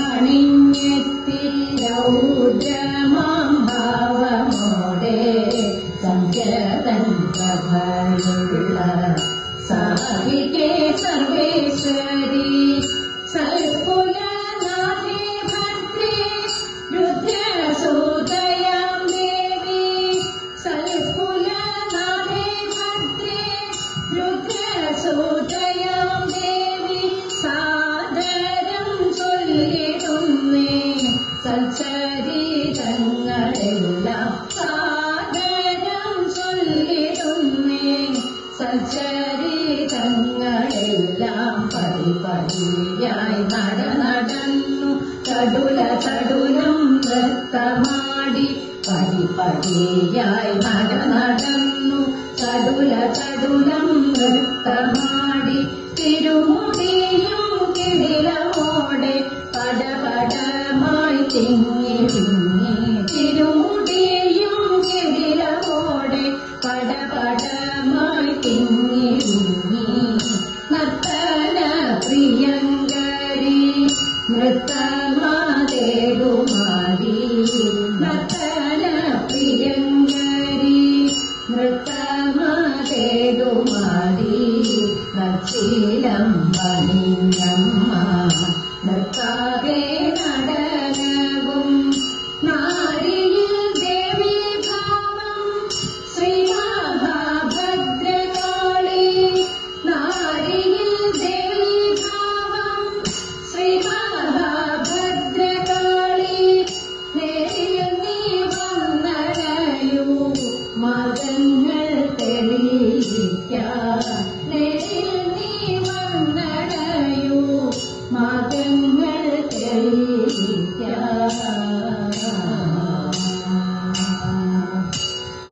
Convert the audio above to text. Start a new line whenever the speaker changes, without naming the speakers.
അണിഞ്ഞെത്തി രൗദ്രമാം ഭാവമോടെ സങ്കരൻ പ്രഭയുള്ള സാഹികേ സർവേശ്വരി സൽകുലനാഥേ ഭദ്രേ രുദ്രസൂതയാം ദേവി സൽകുലനാഥേ ഭദ്രേ രുദ്രസൂതയാം ദേവി സാദരം ചൊല്ലിടുന്നേ സൽചരിതങ്ങളെല്ലാം സാദരം ചൊല്ലിടുന്നേ സൽചരിതങ്ങളെല്ലാം പടിപടിയായി നടന്നു ചടുലം നൃത്തമാടി പടിപടിയായി നടന്നു ചടുലം നൃത്തമാടി തിരുമുടിയും കിടിലമോടെ പടപടമായി തിങ്ങി തിരുമുടിയും കിടിലമോടെ പടപടമായി തിങ്ങി നർത്തന പ്രിയങ്കരി നൃത്തമാതേടുമാടി നർത്തന പ്രിയങ്കരി നൃത്തമാതേടുമാടി നർച്ചീലം വണിഞ്ഞമ്മ നർത്താകെ നടനവും നാരിയിൽ ദേവി ഭാവം ശ്രീ മഹാഭദ്രകാളി നാരിയിൽ ദേവി ഭാവം ശ്രീ മഹാഭദ്രകാളി നേരിൽ നീ വന്നടയൂ മതങ്ങൾ തെളിയിക്കാൻ നേരിൽ നീ വന്നടയൂ മതങ്ങൾ തെളിയിക്കാൻ